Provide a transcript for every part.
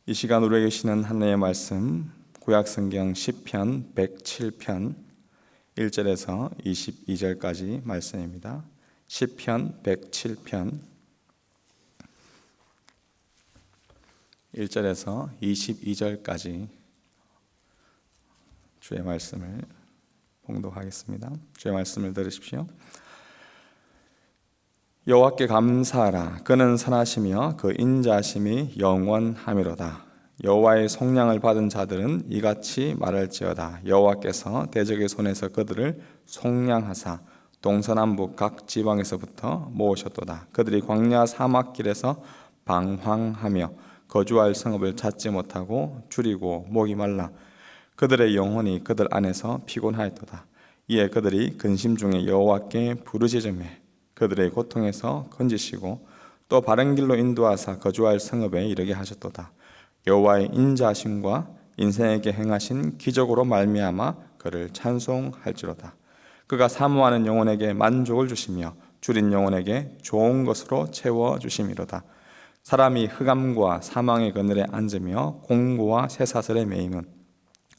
이 시간 우리에게 주시는 하나님의 말씀, 구약성경 시편 107편 1절에서 22절까지 말씀입니다. 시편 107편 1절에서 22절까지 주의 말씀을 봉독하겠습니다. 주의 말씀을 들으십시오. 여호와께 감사하라. 그는 선하시며 그 인자하심이 영원하미로다. 여호와의 속량을 받은 자들은 이같이 말할지어다. 여호와께서 대적의 손에서 그들을 속량하사 동서남북 각 지방에서부터 모으셨도다. 그들이 광야 사막길에서 방황하며 거주할 성읍을 찾지 못하고 줄이고 목이 말라 그들의 영혼이 그들 안에서 피곤하였도다. 이에 그들이 근심 중에 여호와께 부르짖으매 그들의 고통에서 건지시고 또 바른 길로 인도하사 거주할 성읍에 이르게 하셨도다. 여호와의 인자하심과 인생에게 행하신 기적으로 말미암아 그를 찬송할지로다. 그가 사모하는 영혼에게 만족을 주시며 줄인 영혼에게 좋은 것으로 채워주심이로다. 사람이 흑암과 사망의 그늘에 앉으며 공고와 쇠사슬에 매임은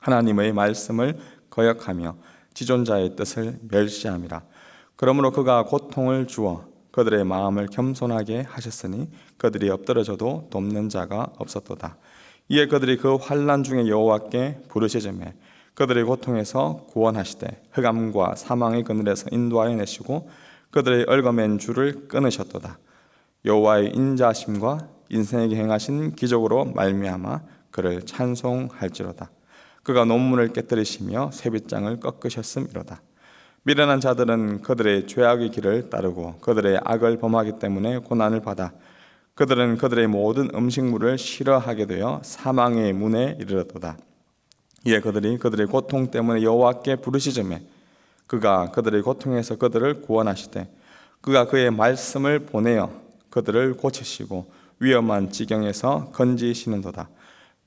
하나님의 말씀을 거역하며 지존자의 뜻을 멸시함이라. 그러므로 그가 고통을 주어 그들의 마음을 겸손하게 하셨으니 그들이 엎드러져도 돕는 자가 없었도다. 이에 그들이 그 환난 중에 여호와께 부르짖으매 그들의 고통에서 구원하시되 흑암과 사망의 그늘에서 인도하여 내시고 그들의 얽어맨 줄을 끊으셨도다. 여호와의 인자하심과 인생에게 행하신 기적으로 말미암아 그를 찬송할지로다. 그가 논문을 깨뜨리시며 쇠빗장을 꺾으셨음이로다. 미련한 자들은 그들의 죄악의 길을 따르고 그들의 악을 범하기 때문에 고난을 받아 그들은 그들의 모든 음식물을 싫어하게 되어 사망의 문에 이르렀도다. 이에 그들이 그들의 고통 때문에 여호와께 부르짖으매 그가 그들의 고통에서 그들을 구원하시되 그가 그의 말씀을 보내어 그들을 고치시고 위험한 지경에서 건지시는도다.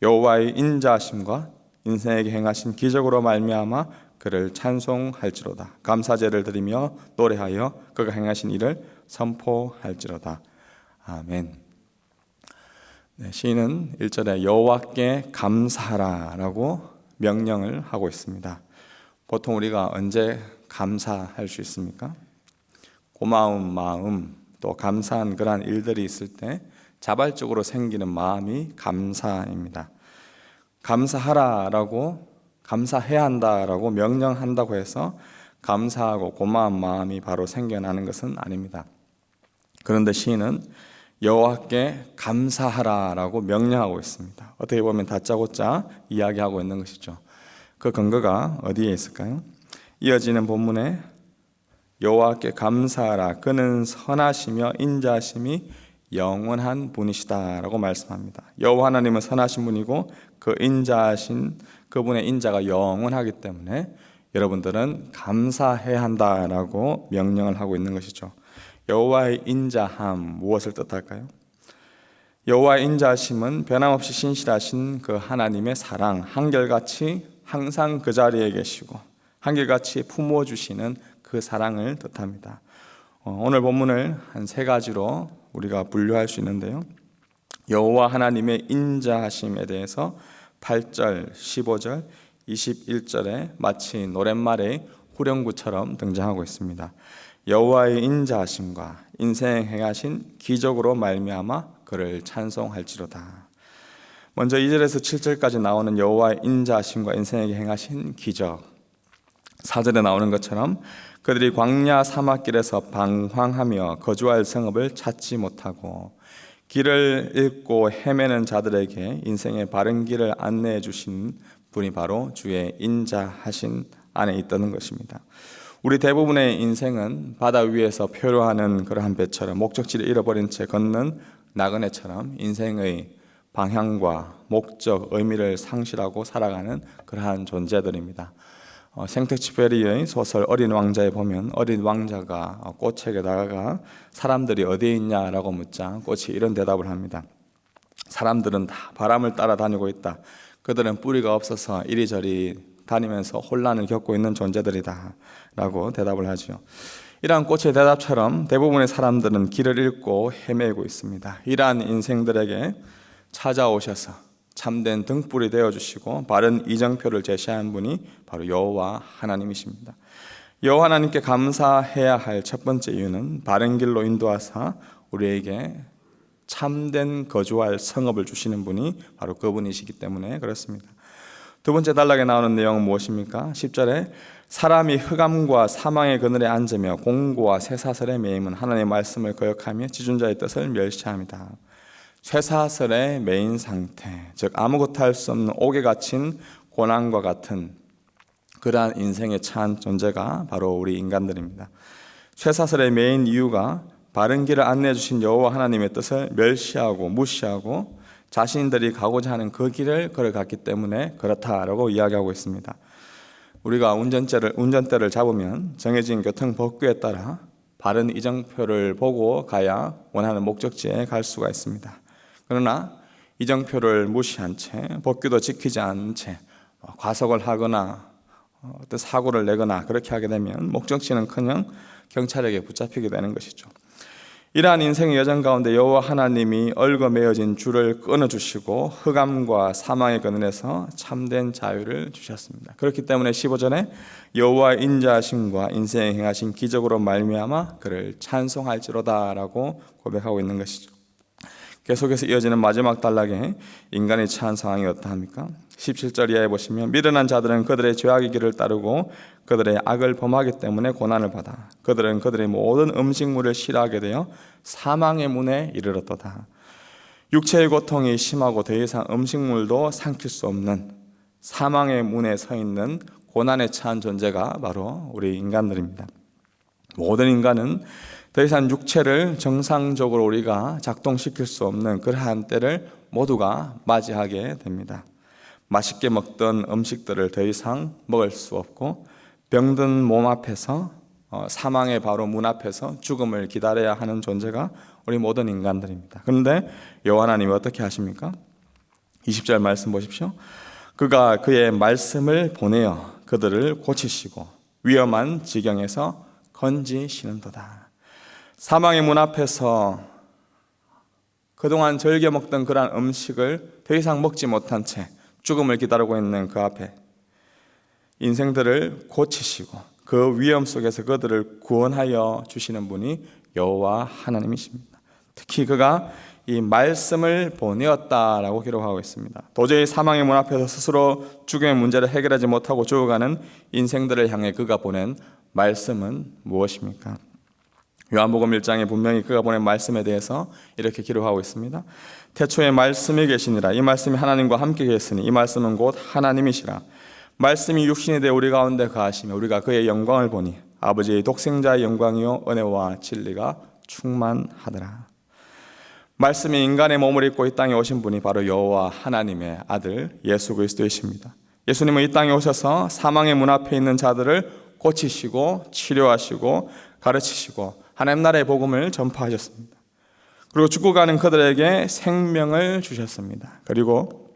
여호와의 인자하심과 인생에게 행하신 기적으로 말미암아 그를 찬송할지로다. 감사제를 드리며 노래하여 그가 행하신 일을 선포할지로다. 아멘. 시인은 1절에 여호와께 감사하라라고 명령을 하고 있습니다. 보통 우리가 언제 감사할 수 있습니까? 고마운 마음, 또 감사한 그러한 일들이 있을 때 자발적으로 생기는 마음이 감사입니다. 감사하라라고 감사해야 한다라고 명령한다고 해서 감사하고 고마운 마음이 바로 생겨나는 것은 아닙니다. 그런데 시인은 여호와께 감사하라라고 명령하고 있습니다. 어떻게 보면 다짜고짜 이야기하고 있는 것이죠. 그 근거가 어디에 있을까요? 이어지는 본문에 여호와께 감사하라. 그는 선하시며 인자하심이 영원한 분이시다라고 말씀합니다. 여호와 하나님은 선하신 분이고 그 인자하신 그분의 인자가 영원하기 때문에 여러분들은 감사해야 한다라고 명령을 하고 있는 것이죠. 여호와의 인자함 무엇을 뜻할까요? 여호와의 인자하심은 변함없이 신실하신 그 하나님의 사랑, 한결같이 항상 그 자리에 계시고 한결같이 품어주시는 그 사랑을 뜻합니다. 오늘 본문을 한 세 가지로 우리가 분류할 수 있는데요. 여호와 하나님의 인자하심에 대해서 8절, 15절, 21절에 마치 노랫말의 후렴구처럼 등장하고 있습니다. 여호와의 인자하심과 인생에 행하신 기적으로 말미암아 그를 찬송할지로다. 먼저 2절에서 7절까지 나오는 여호와의 인자하심과 인생에게 행하신 기적. 4절에 나오는 것처럼 그들이 광야 사막길에서 방황하며 거주할 성읍을 찾지 못하고 길을 잃고 헤매는 자들에게 인생의 바른 길을 안내해 주신 분이 바로 주의 인자하신 안에 있다는 것입니다. 우리 대부분의 인생은 바다 위에서 표류하는 그러한 배처럼 목적지를 잃어버린 채 걷는 나그네처럼 인생의 방향과 목적, 의미를 상실하고 살아가는 그러한 존재들입니다. 생텍쥐페리의 소설 어린 왕자에 보면 어린 왕자가 꽃에게 다가가 사람들이 어디에 있냐라고 묻자 꽃이 이런 대답을 합니다. 사람들은 다 바람을 따라다니고 있다. 그들은 뿌리가 없어서 이리저리 다니면서 혼란을 겪고 있는 존재들이다 라고 대답을 하죠. 이러한 꽃의 대답처럼 대부분의 사람들은 길을 잃고 헤매고 있습니다. 이러한 인생들에게 찾아오셔서 참된 등불이 되어주시고 바른 이정표를 제시한 분이 바로 여호와 하나님이십니다. 여호와 하나님께 감사해야 할 첫 번째 이유는 바른 길로 인도하사 우리에게 참된 거주할 성읍을 주시는 분이 바로 그분이시기 때문에 그렇습니다. 두 번째 단락에 나오는 내용은 무엇입니까? 10절에 사람이 흑암과 사망의 그늘에 앉으며 공고와 쇠사슬에 매임은 하나님의 말씀을 거역하며 지존자의 뜻을 멸시합니다. 쇠사슬에 매인 상태, 즉 아무것도 할 수 없는 옥에 갇힌 고난과 같은 그러한 인생에 처한 존재가 바로 우리 인간들입니다. 쇠사슬에 매인 이유가 바른 길을 안내해 주신 여호와 하나님의 뜻을 멸시하고 무시하고 자신들이 가고자 하는 그 길을 걸어갔기 때문에 그렇다라고 이야기하고 있습니다. 우리가 운전대를 잡으면 정해진 교통법규에 따라 바른 이정표를 보고 가야 원하는 목적지에 갈 수가 있습니다. 그러나 이정표를 무시한 채 법규도 지키지 않은 채 과속을 하거나 어떤 사고를 내거나 그렇게 하게 되면 목적지는커녕 경찰에게 붙잡히게 되는 것이죠. 이러한 인생의 여정 가운데 여호와 하나님이 얽어매어진 줄을 끊어주시고 흑암과 사망의 그늘에서 참된 자유를 주셨습니다. 그렇기 때문에 15절에 여호와의 인자하심과 인생에 행하신 기적으로 말미암아 그를 찬송할지로다 라고 고백하고 있는 것이죠. 계속해서 이어지는 마지막 단락에 인간이 처한 상황이 어떠합니까? 17절 이하에 보시면 미련한 자들은 그들의 죄악의 길을 따르고 그들의 악을 범하기 때문에 고난을 받아 그들은 그들의 모든 음식물을 싫어하게 되어 사망의 문에 이르렀도다. 육체의 고통이 심하고 더 이상 음식물도 삼킬 수 없는 사망의 문에 서 있는 고난에 처한 존재가 바로 우리 인간들입니다. 모든 인간은 더 이상 육체를 정상적으로 우리가 작동시킬 수 없는 그러한 때를 모두가 맞이하게 됩니다. 맛있게 먹던 음식들을 더 이상 먹을 수 없고 병든 몸 앞에서 사망의 바로 문 앞에서 죽음을 기다려야 하는 존재가 우리 모든 인간들입니다. 그런데 여호와 하나님이 어떻게 하십니까? 20절 말씀 보십시오. 그가 그의 말씀을 보내어 그들을 고치시고 위험한 지경에서 건지시는도다. 사망의 문 앞에서 그동안 즐겨 먹던 그러한 음식을 더 이상 먹지 못한 채 죽음을 기다리고 있는 그 앞에 인생들을 고치시고 그 위험 속에서 그들을 구원하여 주시는 분이 여호와 하나님이십니다. 특히 그가 이 말씀을 보내었다라고 기록하고 있습니다. 도저히 사망의 문 앞에서 스스로 죽음의 문제를 해결하지 못하고 죽어가는 인생들을 향해 그가 보낸 말씀은 무엇입니까? 요한복음 1장에 분명히 그가 보낸 말씀에 대해서 이렇게 기록하고 있습니다. 태초에 말씀이 계시니라. 이 말씀이 하나님과 함께 계시니 이 말씀은 곧 하나님이시라. 말씀이 육신이 되어 우리 가운데 거하시며 우리가 그의 영광을 보니 아버지의 독생자의 영광이요 은혜와 진리가 충만하더라. 말씀이 인간의 몸을 입고 이 땅에 오신 분이 바로 여호와 하나님의 아들 예수 그리스도이십니다. 예수님은 이 땅에 오셔서 사망의 문 앞에 있는 자들을 고치시고 치료하시고 가르치시고 하나님 나라의 복음을 전파하셨습니다. 그리고 죽어가는 그들에게 생명을 주셨습니다. 그리고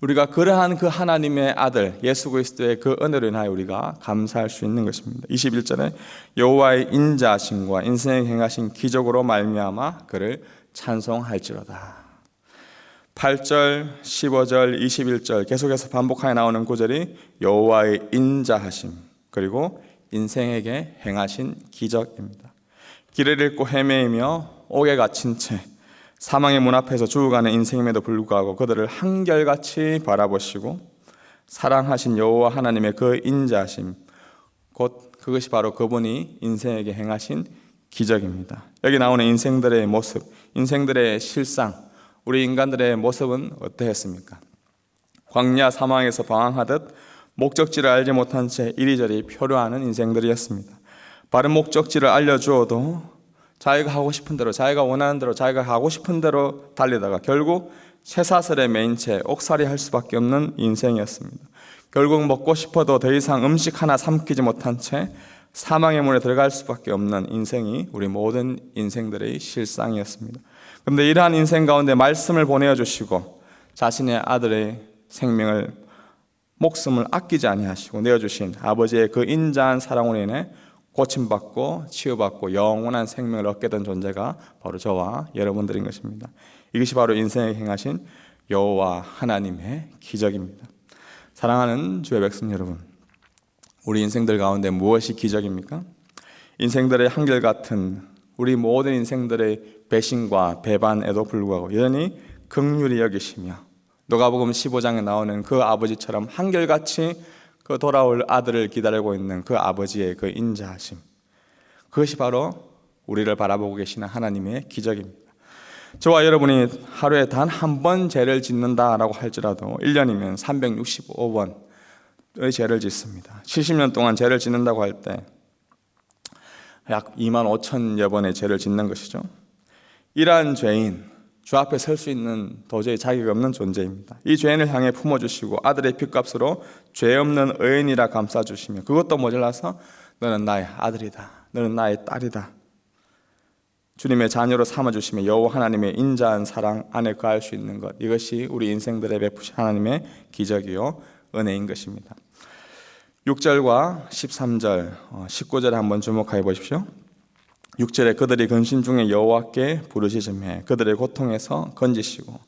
우리가 그러한 그 하나님의 아들 예수 그리스도의 그 은혜로 인하여 우리가 감사할 수 있는 것입니다. 21절에 여호와의 인자하심과 인생에 행하신 기적으로 말미암아 그를 찬송할지로다. 8절, 15절, 21절 계속해서 반복하여 나오는 구절이 여호와의 인자하심 그리고 인생에게 행하신 기적입니다. 길을 잃고 헤매이며 옥에 갇힌 채 사망의 문 앞에서 죽어가는 인생임에도 불구하고 그들을 한결같이 바라보시고 사랑하신 여호와 하나님의 그 인자하심 곧 그것이 바로 그분이 인생에게 행하신 기적입니다. 여기 나오는 인생들의 모습, 인생들의 실상, 우리 인간들의 모습은 어떠했습니까? 광야 사망에서 방황하듯 목적지를 알지 못한 채 이리저리 표류하는 인생들이었습니다. 바른 목적지를 알려주어도 자기가 하고 싶은 대로, 자기가 원하는 대로, 자기가 가고 싶은 대로 달리다가 결국 쇠사슬에 매인 채 옥살이 할 수밖에 없는 인생이었습니다. 결국 먹고 싶어도 더 이상 음식 하나 삼키지 못한 채 사망의 문에 들어갈 수밖에 없는 인생이 우리 모든 인생들의 실상이었습니다. 그런데 이러한 인생 가운데 말씀을 보내주시고 자신의 아들의 생명을 목숨을 아끼지 아니하시고 내어주신 아버지의 그 인자한 사랑으로 인해 고침받고 치유받고 영원한 생명을 얻게 된 존재가 바로 저와 여러분들인 것입니다. 이것이 바로 인생에 행하신 여호와 하나님의 기적입니다. 사랑하는 주의 백성 여러분, 우리 인생들 가운데 무엇이 기적입니까? 인생들의 한결같은 우리 모든 인생들의 배신과 배반에도 불구하고 여전히 긍휼히 여기시며 누가복음 15장에 나오는 그 아버지처럼 한결같이 그 돌아올 아들을 기다리고 있는 그 아버지의 그 인자하심, 그것이 바로 우리를 바라보고 계시는 하나님의 기적입니다. 저와 여러분이 하루에 단 한 번 죄를 짓는다라고 할지라도 1년이면 365번의 죄를 짓습니다. 70년 동안 죄를 짓는다고 할 때 약 2만 5천여 번의 죄를 짓는 것이죠. 이러한 죄인, 주 앞에 설 수 있는 도저히 자격이 없는 존재입니다. 이 죄인을 향해 품어주시고 아들의 핏값으로 죄 없는 의인이라 감싸주시며 그것도 모자라서 너는 나의 아들이다, 너는 나의 딸이다, 주님의 자녀로 삼아주시며 여호와 하나님의 인자한 사랑 안에 거할 수 있는 것, 이것이 우리 인생들에 베푸신 하나님의 기적이요 은혜인 것입니다. 6절과 13절, 19절에 한번 주목해 보십시오. 6절에 그들이 근심 중에 여호와께 부르짖으매 그들의 고통에서 건지시고,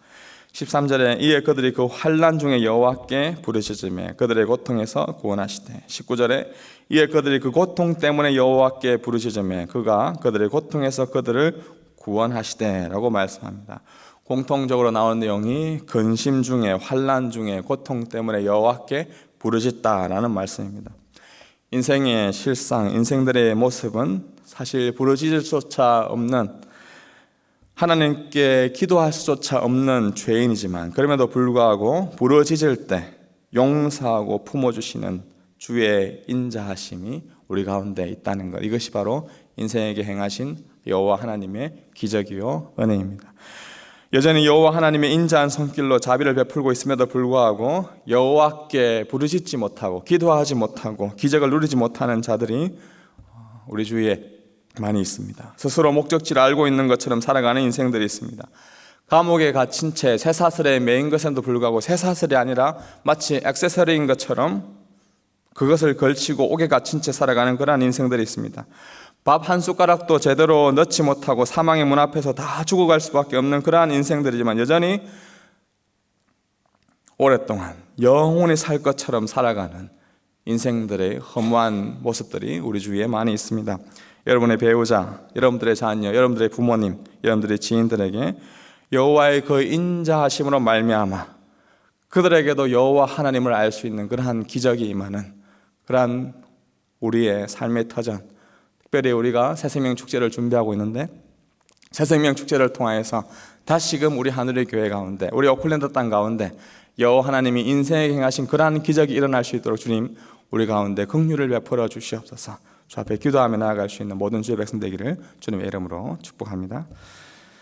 13절에 이에 그들이 그 환난 중에 여호와께 부르짖으매 그들의 고통에서 구원하시되, 19절에 이에 그들이 그 고통 때문에 여호와께 부르짖으매 그가 그들의 고통에서 그들을 구원하시되 라고 말씀합니다. 공통적으로 나오는 내용이 근심 중에, 환난 중에, 고통 때문에 여호와께 부르짖다라는 말씀입니다. 인생의 실상, 인생들의 모습은 사실 부르짖을 수조차 없는, 하나님께 기도할 수조차 없는 죄인이지만 그럼에도 불구하고 부르짖을 때 용서하고 품어주시는 주의 인자하심이 우리 가운데 있다는 것, 이것이 바로 인생에게 행하신 여호와 하나님의 기적이요 은혜입니다. 여전히 여호와 하나님의 인자한 손길로 자비를 베풀고 있음에도 불구하고 여호와께 부르짖지 못하고 기도하지 못하고 기적을 누리지 못하는 자들이 우리 주위에 많이 있습니다. 스스로 목적지를 알고 있는 것처럼 살아가는 인생들이 있습니다. 감옥에 갇힌 채 쇠사슬에 매인 것에도 불구하고 쇠사슬이 아니라 마치 액세서리인 것처럼 그것을 걸치고 옥에 갇힌 채 살아가는 그러한 인생들이 있습니다. 밥 한 숟가락도 제대로 넣지 못하고 사망의 문 앞에서 다 죽어갈 수밖에 없는 그러한 인생들이지만 여전히 오랫동안 영원히 살 것처럼 살아가는 인생들의 허무한 모습들이 우리 주위에 많이 있습니다. 여러분의 배우자, 여러분들의 자녀, 여러분들의 부모님, 여러분들의 지인들에게 여호와의 그 인자하심으로 말미암아 그들에게도 여호와 하나님을 알 수 있는 그러한 기적이 임하는 그러한 우리의 삶의 터전, 특별히 우리가 새생명 축제를 준비하고 있는데 새생명 축제를 통하여서 다시금 우리 하늘의 교회 가운데, 우리 오클랜드 땅 가운데 여호와 하나님이 인생에 행하신 그러한 기적이 일어날 수 있도록 주님 우리 가운데 긍휼을 베풀어 주시옵소서. 주 앞에 기도하며 나아갈 수 있는 모든 주의 백성 되기를 주님의 이름으로 축복합니다.